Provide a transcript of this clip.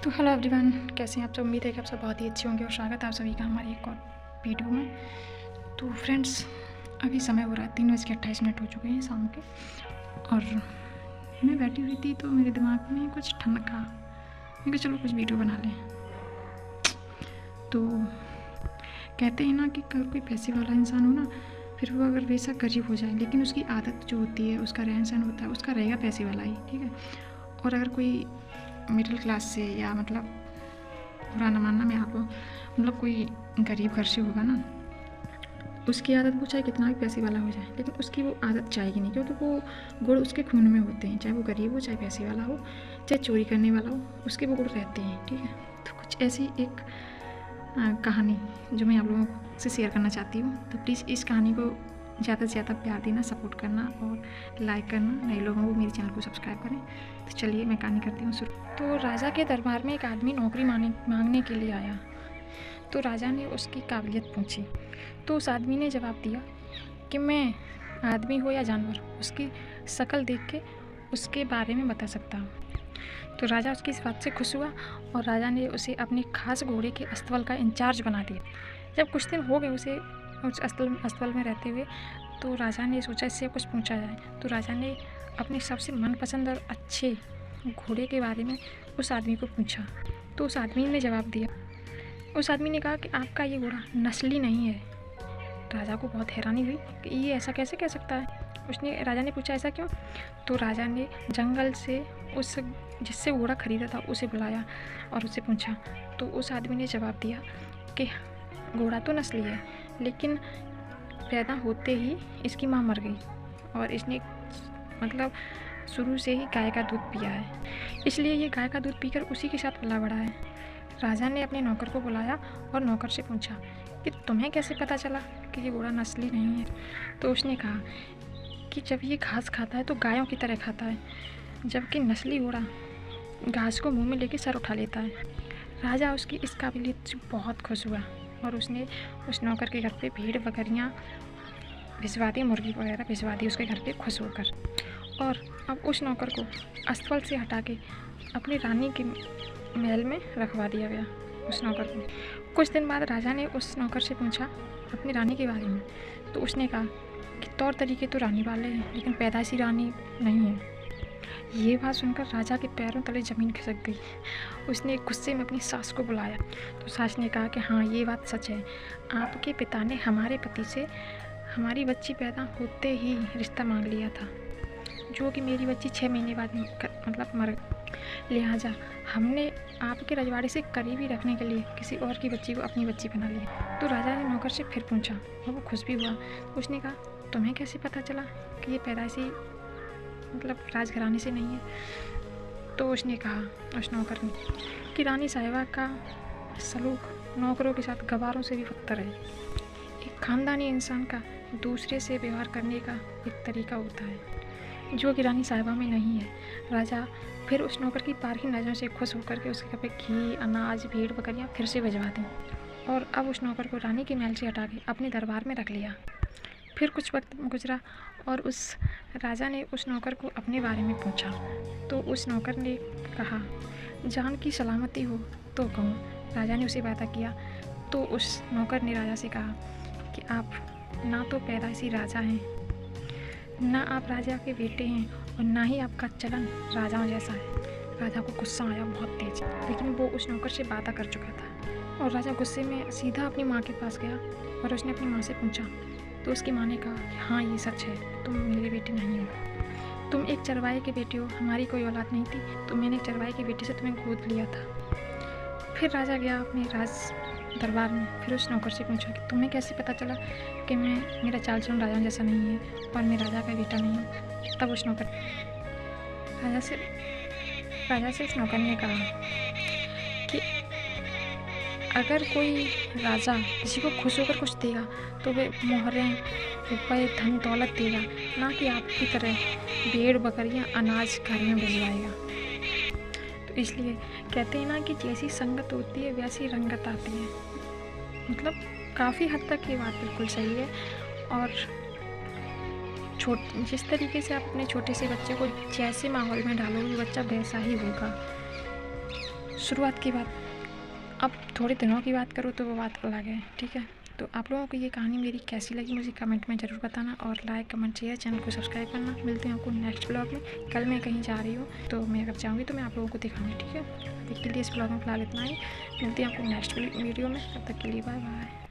तो hello everyone, कैसे हैं आप सब। उम्मीद है कि आप सब बहुत ही अच्छे होंगे और स्वागत है आप सभी का हमारे एक और वीडियो में। तो फ्रेंड्स, अभी समय हो रहा है 3:28 हो चुके हैं शाम के, और मैं बैठी हुई थी तो मेरे दिमाग में कुछ ठनका। मैं कहा चलो कुछ वीडियो बना लें। तो कहते हैं ना कि अगर कोई पैसे वाला इंसान हो ना, फिर वो अगर वैसा गरीब हो जाए, लेकिन उसकी आदत जो होती है, उसका रहन सहन होता है, उसका रहेगा पैसे वाला ही, ठीक है। और अगर कोई मिडिल क्लास से या मतलब पुराना मानना में आप मतलब कोई गरीब घर से होगा ना, उसकी आदत वो चाहे कितना भी पैसे वाला हो जाए, लेकिन उसकी वो आदत जाएगी नहीं, क्योंकि वो गुण उसके खून में होते हैं। चाहे वो गरीब हो, चाहे पैसे वाला हो, चाहे चोरी करने वाला हो, उसके वो गुण रहते हैं, ठीक है। तो कुछ ऐसी एक कहानी जो मैं आप लोगों से शेयर करना चाहती हूँ। तो प्लीज़ इस कहानी को ज़्यादा से ज़्यादा प्यार देना, सपोर्ट करना और लाइक करना। नए लोगों को मेरे चैनल को सब्सक्राइब करें। तो चलिए मैं कहानी करती हूँ शुरू। तो राजा के दरबार में एक आदमी नौकरी मांगने के लिए आया। तो राजा ने उसकी काबिलियत पूछी। तो उस आदमी ने जवाब दिया कि मैं आदमी हो या जानवर, उसकी शक्ल देख के उसके बारे में बता सकता हूँ। तो राजा उसकी इस बात से खुश हुआ और राजा ने उसे अपने खास घोड़े के अस्तबल का इंचार्ज बना दिया। जब कुछ दिन हो गए उसे उस अस्तबल में रहते हुए, तो राजा ने सोचा इससे कुछ पूछा जाए। तो राजा ने अपने सबसे मनपसंद और अच्छे घोड़े के बारे में उस आदमी को पूछा। तो उस आदमी ने जवाब दिया। उस आदमी ने कहा कि आपका ये घोड़ा नस्ली नहीं है। राजा को बहुत हैरानी हुई कि ये ऐसा कैसे कह सकता है। राजा ने पूछा ऐसा क्यों। तो राजा ने जंगल से उस जिससे घोड़ा खरीदा था उसे बुलाया और उससे पूछा। तो उस आदमी ने जवाब दिया कि घोड़ा तो नस्ली है, लेकिन पैदा होते ही इसकी माँ मर गई और इसने मतलब शुरू से ही गाय का दूध पिया है, इसलिए ये गाय का दूध पीकर उसी के साथ पला बड़ा है। राजा ने अपने नौकर को बुलाया और नौकर से पूछा कि तुम्हें कैसे पता चला कि ये घोड़ा नस्ली नहीं है। तो उसने कहा कि जब ये घास खाता है तो गायों की तरह खाता है, जबकि नस्ली घोड़ा घास को मुंह में लेके सर उठा लेता है। राजा उसकी इस काबिलियत से बहुत खुश हुआ और उसने उस नौकर के घर पे भेड़ बकरियाँ भिजवा दी, मुर्गी वगैरह भिजवा दी उसके घर पे खुश होकर। और अब उस नौकर को अस्तबल से हटा के अपनी रानी के महल में रखवा दिया गया उस नौकर को। कुछ दिन बाद राजा ने उस नौकर से पूछा अपनी रानी के बारे में। तो उसने कहा कि तौर तरीके तो रानी वाले हैं, लेकिन पैदाइशी रानी नहीं है। ये बात सुनकर राजा के पैरों तले ज़मीन खिसक गई। उसने गुस्से में अपनी सास को बुलाया। तो सास ने कहा कि हाँ, ये बात सच है। आपके पिता ने हमारे पति से हमारी बच्ची पैदा होते ही रिश्ता मांग लिया था, जो कि मेरी बच्ची 6 महीने बाद मतलब मर गई। लिहाजा हमने आपके रजवाड़े से करीबी रखने के लिए किसी और की बच्ची को अपनी बच्ची बना लिया। तो राजा ने नौकर से फिर पूछा और वो खुश भी हुआ। उसने कहा तुम्हें कैसे पता चला कि ये पैदाइशी मतलब राजघराने से नहीं है। तो उसने कहा उस नौकर ने कि रानी साहिबा का सलूक नौकरों के साथ गवारों से भी बदतर है। एक खानदानी इंसान का दूसरे से व्यवहार करने का एक तरीका होता है जो कि रानी साहिबा में नहीं है। राजा फिर उस नौकर की पारखी नज़रों से खुश होकर के उसके घर पे घी, अनाज, भेड़ बकरियाँ फिर से भिजवा दी और अब उस नौकर को रानी के महल से हटा के अपने दरबार में रख लिया। फिर कुछ वक्त गुजरा और उस राजा ने उस नौकर को अपने बारे में पूछा। तो उस नौकर ने कहा जान की सलामती हो तो कहूँ। राजा ने उसे वादा किया। तो उस नौकर ने राजा से कहा कि आप ना तो पैदाइशी राजा हैं, ना आप राजा के बेटे हैं, और ना ही आपका चलन राजाओं जैसा है। राजा को गुस्सा आया बहुत तेज, लेकिन वो उस नौकर से वादा कर चुका था। और राजा गुस्से में सीधा अपनी माँ के पास गया और उसने अपनी माँ से पूछा। तो उसकी माँ ने कहा कि हाँ, ये सच है, तुम मेरे बेटे नहीं हो, तुम एक चरवाहे के बेटे हो, हमारी कोई औलाद नहीं थी, तो मैंने एक चरवाहे के बेटे से तुम्हें गोद लिया था। फिर राजा गया अपने राज दरबार में। फिर उस नौकर से पूछा कि तुम्हें कैसे पता चला कि मेरा चाल चलन राजाओं जैसा नहीं है और मैं राजा का बेटा नहीं हूँ। तब उस नौकर राजा से उस नौकर ने कहा कि अगर कोई राजा किसी को खुश होकर कुछ देगा तो वे मोहरें, रुपये, धन दौलत देगा, ना कि आपकी तरह भेड़ बकरियाँ अनाज घर में भिजवाएगा। तो इसलिए कहते हैं ना कि जैसी संगत होती है वैसी रंगत आती है। मतलब काफ़ी हद तक ये बात बिल्कुल सही है। और जिस तरीके से आप अपने छोटे से बच्चे को जैसे माहौल में डालोगे बच्चा वैसा ही होगा। शुरुआत की बात, अब थोड़े दिनों की बात करूँ तो वो बात अलग है, ठीक है। तो आप लोगों को ये कहानी मेरी कैसी लगी मुझे कमेंट में ज़रूर बताना, और लाइक कमेंट शेयर, चैनल को सब्सक्राइब करना। मिलते हैं आपको नेक्स्ट ब्लॉग में। कल मैं कहीं जा रही हूँ तो मैं अगर जाऊँगी तो मैं आप लोगों को दिखाऊंगी, ठीक है। अभी के लिए इस ब्लॉग में फिलहाल इतना ही। मिलते हैं आपको नेक्स्ट वीडियो में, तब तक के लिए बाय बाय।